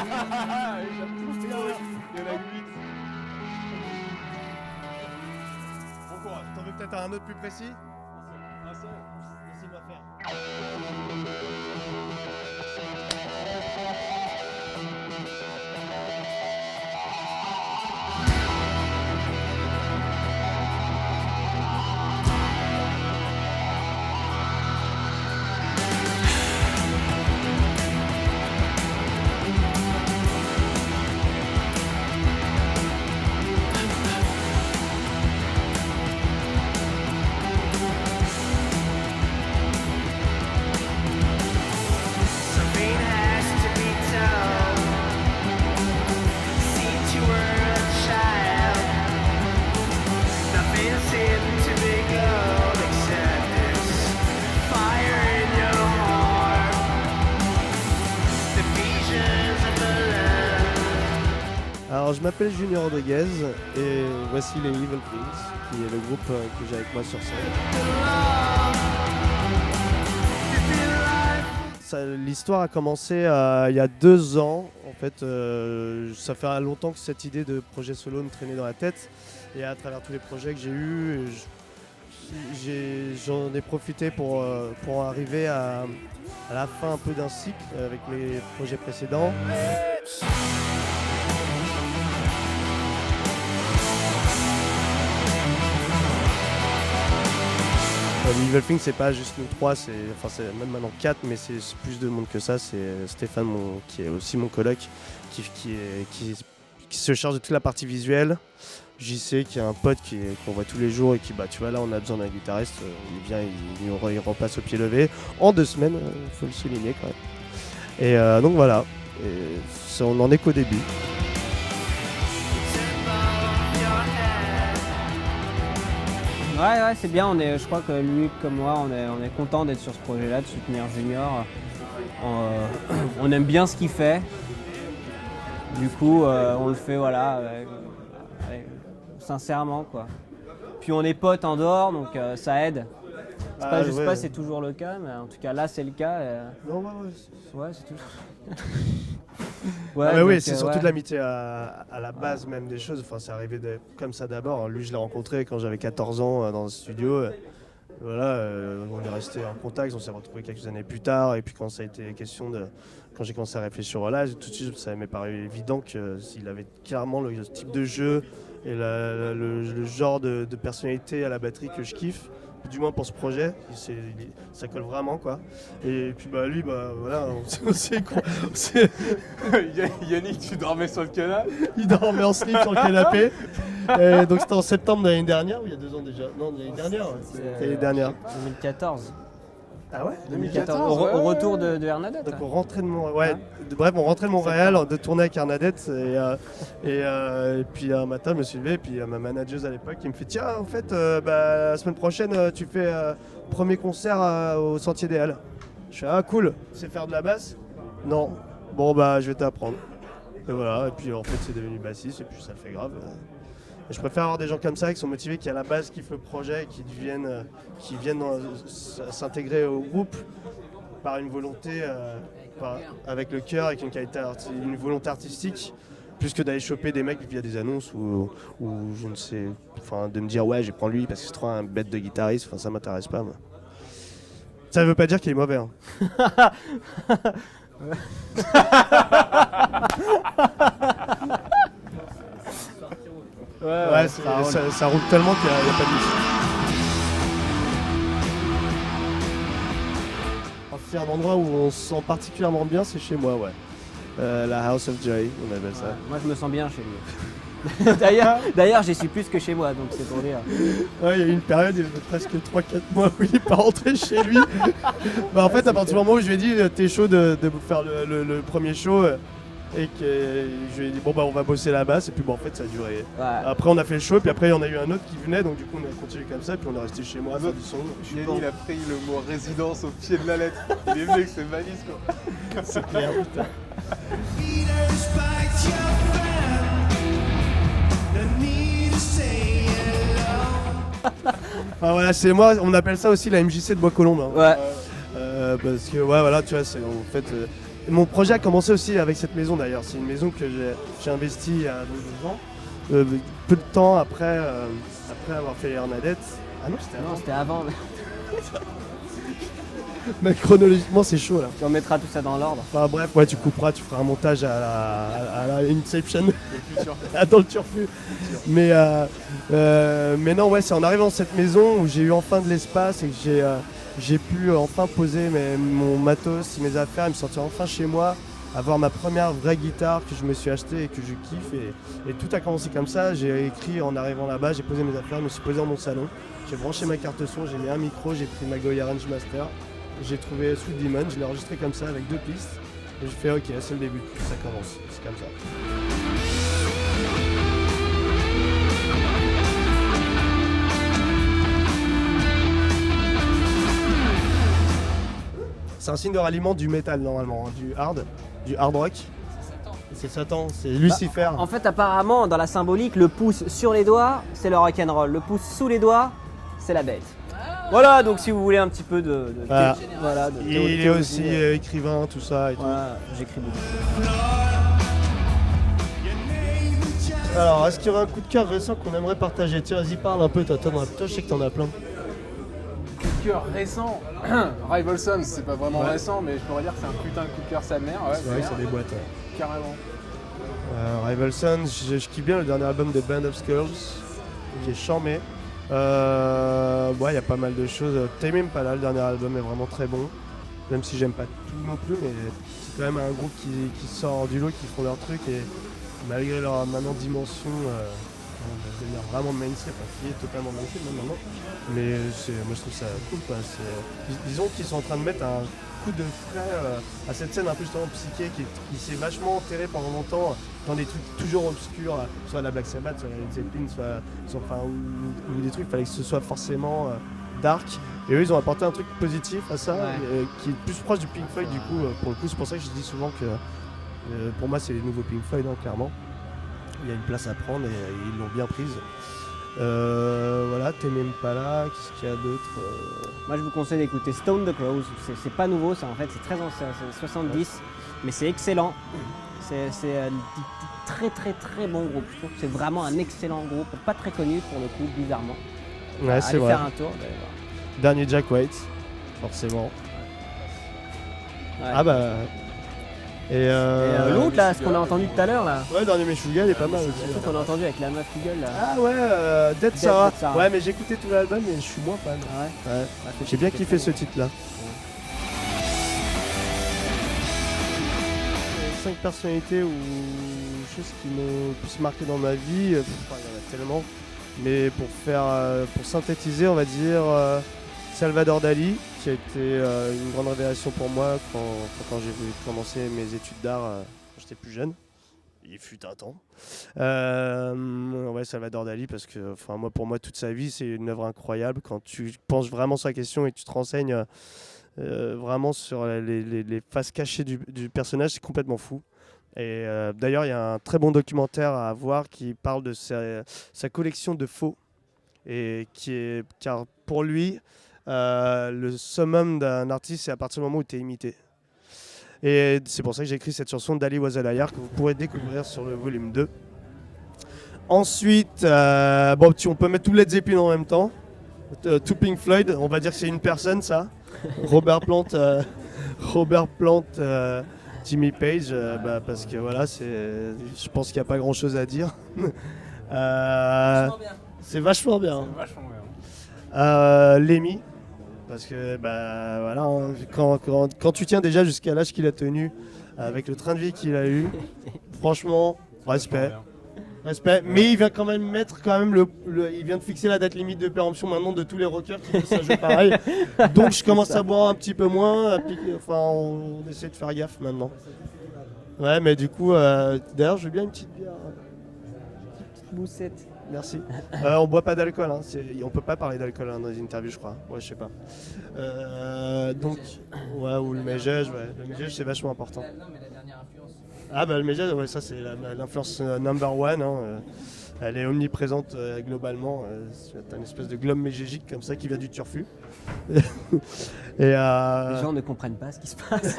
Il y en a 8. Bon courage. T'en veux peut-être un autre plus précis? Un seul. Laissez-moi faire. Alors je m'appelle Junior Rodriguez et voici les Evil Things, qui est le groupe que j'ai avec moi sur scène. L'histoire a commencé il y a 2 ans. En fait, ça fait longtemps que cette idée de projet solo me traînait dans la tête. Et à travers tous les projets que j'ai eus, j'en ai profité pour arriver à la fin un peu d'un cycle avec les projets précédents. Les Evil Things, c'est pas juste nous 3, c'est même maintenant 4, mais c'est plus de monde que ça. C'est Stéphane, qui est aussi mon coloc, qui se charge de toute la partie visuelle. JC, qui est un pote qu'on voit tous les jours et qui, tu vois, là, on a besoin d'un guitariste. Il vient, il repasse au pied levé en 2 semaines, faut le souligner quand même. Et donc voilà, on en est qu'au début. Ouais, c'est bien. Je crois que lui comme moi, on est content d'être sur ce projet-là, de soutenir Junior. On aime bien ce qu'il fait. Du coup, on le fait sincèrement, quoi. Puis on est potes en dehors, donc ça aide. Je sais pas si c'est toujours le cas, mais en tout cas là c'est le cas. Ouais, c'est tout. Oui, c'est surtout de l'amitié à la base même des choses. Enfin, c'est arrivé comme ça d'abord. Lui, je l'ai rencontré quand j'avais 14 ans dans un studio. Voilà, on est resté en contact, on s'est retrouvés quelques années plus tard. Et puis quand ça a été question quand j'ai commencé à réfléchir, tout de suite, ça m'est paru évident qu'il avait clairement le type de jeu et le genre de personnalité à la batterie que je kiffe. Du moins pour ce projet, ça colle vraiment, quoi. Et puis lui, voilà, on sait quoi. Yannick, tu dormais sur le canapé? Il dormait en slip sur le canapé. Et donc c'était en septembre de l'année dernière, ou il y a 2 ans déjà? Non, de l'année dernière. C'était l'année dernière. 2014. Ah ouais? 2014, au retour de Hernadette. Donc on rentrait de Montréal. On rentrait de Montréal, de tourner avec Hernadette. Et puis un matin, je me suis levé, et puis ma manageuse à l'époque qui me fait: tiens, en fait, la semaine prochaine, tu fais premier concert au Sentier des Halles. Je fais: ah cool, tu sais faire de la basse? Non. Bon je vais t'apprendre. Et voilà, et puis en fait c'est devenu bassiste, et puis ça fait grave. Et je préfère avoir des gens comme ça qui sont motivés, qui à la base kiffent le projet, qui viennent s'intégrer au groupe par une volonté, avec le cœur, avec une volonté artistique, plus que d'aller choper des mecs via des annonces ou je ne sais, de me dire ouais, je prends lui parce que c'est trop un bête de guitariste, ça m'intéresse pas, moi. Ça veut pas dire qu'il est mauvais, hein. Ouais, ça roule tellement qu'il n'y a pas de musique. Un endroit où on se sent particulièrement bien, c'est chez moi, ouais. La House of Joy, on appelle ça. Moi je me sens bien chez lui. D'ailleurs j'y suis plus que chez moi, donc c'est pour dire. Ouais, il y a eu une période, il y avait presque 3-4 mois où il n'est pas rentré chez lui. En fait, à partir du moment où je lui ai dit t'es chaud de faire le premier show, et que je lui ai dit on va bosser la basse, et puis en fait ça a duré. Ouais. Après on a fait le show, puis après il y en a eu un autre qui venait, donc du coup on a continué comme ça, puis on est resté chez moi à faire du son. Yannick, il a pris le mot résidence au pied de la lettre. Il est venu avec ses valises, quoi. C'est clair, putain. Voilà, c'est moi, on appelle ça aussi la MJC de Bois-Colombes. Hein. Ouais. Parce que voilà, tu vois, c'est en fait mon projet a commencé aussi avec cette maison d'ailleurs. C'est une maison que j'ai investie il y a 2 ans. Peu de temps après avoir fait les Hernadettes. Ah non, c'était Non, avant. c'était avant. Mais chronologiquement, c'est chaud là. On mettra tout ça dans l'ordre. Enfin bref, ouais, tu couperas, tu feras un montage à la Inception. Le futur. Dans le turfu. Mais non, ouais, c'est en arrivant dans cette maison où j'ai eu enfin de l'espace et que j'ai pu enfin poser mon matos, mes affaires, et me sentir enfin chez moi, avoir ma première vraie guitare que je me suis achetée et que je kiffe. Et tout a commencé comme ça. J'ai écrit en arrivant là-bas, j'ai posé mes affaires, je me suis posé dans mon salon, j'ai branché ma carte son, j'ai mis un micro, j'ai pris ma Goya Range Master, j'ai trouvé Sweet Demon, je l'ai enregistré comme ça avec 2 pistes. Et j'ai fait ok, c'est le début, ça commence, c'est comme ça. C'est un signe de ralliement du métal normalement, hein, du hard rock. C'est Satan, c'est Lucifer. En fait, apparemment, dans la symbolique, le pouce sur les doigts, c'est le rock'n'roll. Le pouce sous les doigts, c'est la bête. Voilà, donc si vous voulez un petit peu de Voilà. voilà, de Il théologie, est aussi écrivain, tout ça et tout. voilà, j'écris beaucoup. Alors, est-ce qu'il y aurait un coup de cœur récent qu'on aimerait partager? Tiens, vas-y, parle un peu, toi, je sais que t'en as plein. Coup de cœur récent. Rival Sons, c'est pas vraiment récent, mais je pourrais dire que c'est un putain de coup de cœur sa mère. Ouais, C'est vrai que clair. ça déboîte. Carrément. Rival Sons, je kiffe bien le dernier album de Band of Skulls, qui est charmé. Il y a pas mal de choses. Tame Impala, le dernier album est vraiment très bon. Même si j'aime pas tout non plus, mais c'est quand même un groupe qui sort du lot, qui font leur truc et malgré leur maintenant dimension, devenir vraiment mainstream, qui est totalement mainstream même maintenant. Mais moi je trouve ça cool quoi. Disons qu'ils sont en train de mettre un coup de frais à cette scène un peu justement psyché qui s'est vachement enterrée pendant longtemps dans des trucs toujours obscurs, soit la Black Sabbath, soit la Led Zeppelin, ou des trucs, il fallait que ce soit forcément dark. Et eux ils ont apporté un truc positif à ça, qui est plus proche du Pink Floyd du coup, pour le coup c'est pour ça que je dis souvent que pour moi c'est les nouveaux Pink Floyd hein, clairement. Il y a une place à prendre et ils l'ont bien prise. Voilà, Tame Impala, qu'est-ce qu'il y a d'autre Moi, je vous conseille d'écouter Stone the Crows. C'est pas nouveau, ça en fait, c'est très ancien, c'est 70, mais c'est excellent. C'est un très très très bon groupe. Je trouve que c'est vraiment un excellent groupe, pas très connu pour le coup, bizarrement. Ouais, c'est Allez vrai. faire un tour. Vous allez voir. Dernier Jack White, forcément. Ouais. Ah bah. Et l'autre là, ce qu'on a entendu tout à l'heure là, Ouais, dernier Meshuggah, il est pas mal le aussi. truc qu'on a entendu avec la meuf qui gueule là. Ah ouais, Dead Sarah. Dead Sarah. Ouais, mais j'ai écouté tout l'album et je suis moins fan. Ah ouais. Ouais. J'ai bien kiffé ce titre-là. 5 personnalités ou choses qui m'ont plus marqué dans ma vie, il y en a tellement. Mais pour synthétiser, on va dire Salvador Dali, qui a été une grande révélation pour moi quand j'ai voulu commencer mes études d'art quand j'étais plus jeune. Il fut un temps. Ouais, Salvador Dali, parce que pour moi, toute sa vie, c'est une œuvre incroyable. Quand tu penses vraiment sur la question et que tu te renseignes vraiment sur les faces cachées du personnage, c'est complètement fou. Et d'ailleurs, il y a un très bon documentaire à voir qui parle de sa collection de faux. Et car pour lui, le summum d'un artiste, c'est à partir du moment où tu es imité. Et c'est pour ça que j'ai écrit cette chanson d'Ali Was a Liar que vous pourrez découvrir sur le volume 2. Ensuite, on peut mettre tout Led Zeppelin en même temps. Tout Pink Floyd, on va dire que c'est une personne ça. Robert Plant, Jimmy Page, parce que voilà, je pense qu'il n'y a pas grand chose à dire. C'est vachement bien. C'est vachement bien. Lemmy, parce que voilà, hein, quand tu tiens déjà jusqu'à l'âge qu'il a tenu, avec le train de vie qu'il a eu, franchement, respect. Respect, mais il va quand même mettre il vient de fixer la date limite de péremption maintenant de tous les rockers qui font ça jeu pareil. Donc je commence à boire un petit peu moins, on essaie de faire gaffe maintenant. Ouais, mais du coup, d'ailleurs je veux bien une petite bière. Une petite moussette. Merci. On boit pas d'alcool, hein. On peut pas parler d'alcool dans les interviews, je crois. Ouais, je sais pas. Donc, ouais, ou le Méjège, ouais. Le Méjège c'est vachement important. Non, mais la dernière influence. Ah bah le Méjège, ouais, ça c'est l'influence number one. Hein. Elle est omniprésente globalement. C'est une espèce de globe mégégique comme ça qui vient du turfu. Et Les gens ne comprennent pas ce qui se passe.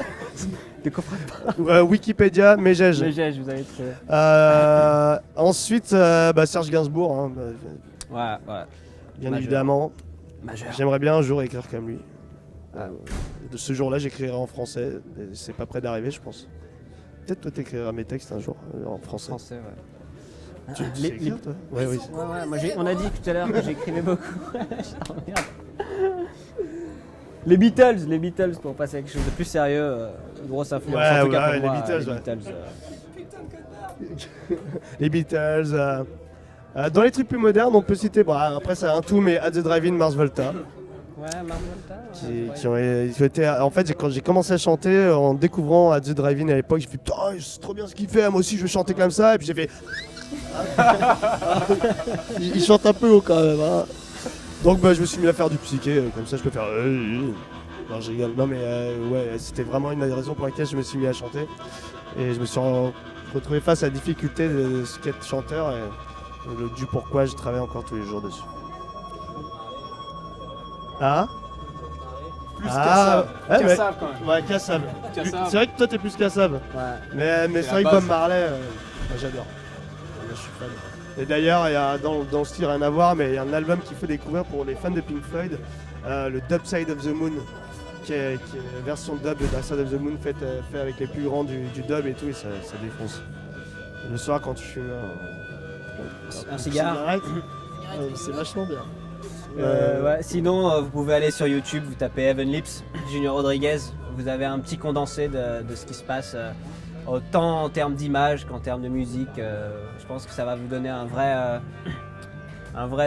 Des coffrets. Wikipédia, Mégège. Mégège, vous avez trouvé. Ensuite, Serge Gainsbourg, hein, Ouais. bien Majeur. évidemment. Majeur. J'aimerais bien un jour écrire comme lui. Ah. De ce jour-là, j'écrirai en français. Et c'est pas près d'arriver, je pense. Peut-être toi, t'écriras mes textes un jour en français. Français, ouais. Tu sais écrire, toi oui. Ouais, moi on a dit tout à l'heure que j'écrivais beaucoup. Oh, merde. Les Beatles, pour passer à quelque chose de plus sérieux, une grosse influence Ouais, en tout cas ouais, pour les moi. Beatles, Les Beatles. Dans les trucs plus modernes, on peut citer, après c'est un tout, mais At the Drive-In, Mars Volta. Ouais, Marvelta. Qui ont été, en fait, quand j'ai commencé à chanter, en découvrant At the Drive-In à l'époque, j'ai fait putain, c'est trop bien ce qu'il fait, moi aussi je veux chanter comme ça, et puis j'ai fait. Il chante un peu haut quand même. Hein. Donc je me suis mis à faire du psyché, comme ça je peux faire. Non, je rigole. Non, mais ouais, c'était vraiment une des raisons pour laquelle je me suis mis à chanter. Et je me suis retrouvé face à la difficulté de ce qu'être chanteur et le du pourquoi je travaille encore tous les jours dessus. Ah Plus Ah, Kassav. ouais, Kassav quand même. Ouais, Kassav. Kassav. C'est vrai que toi t'es plus Kassav. Ouais. Mais C'est c'est la vrai que base. Bob Marley, moi, j'adore. Moi, je suis fan. Et d'ailleurs, il y a dans le style rien à voir, mais il y a un album qu'il faut découvrir pour les fans de Pink Floyd, le Dub Side of the Moon, qui est une version dub de Dark Side of the Moon fait avec les plus grands du dub et tout, et ça défonce. Le soir quand tu fumes Un cigare. cigarette, c'est vachement bien. Ouais. Sinon, vous pouvez aller sur YouTube, vous tapez Heaven Lips, Junior Rodriguez. Vous avez un petit condensé de ce qui se passe, autant en termes d'image qu'en termes de musique. Je pense que ça va vous donner un vrai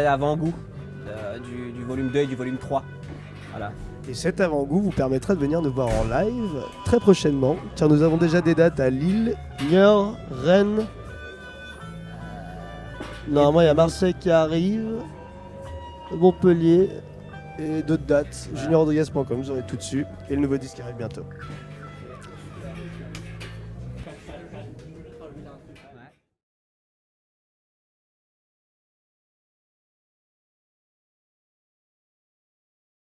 avant-goût du volume 2 et du volume 3. Voilà. Et cet avant-goût vous permettra de venir nous voir en live très prochainement, car nous avons déjà des dates à Lille, Niort, Rennes. Normalement, il y a Marseille qui arrive, Montpellier et d'autres dates. JuniorRodriguez.com, vous aurez tout dessus. Et le nouveau disque arrive bientôt.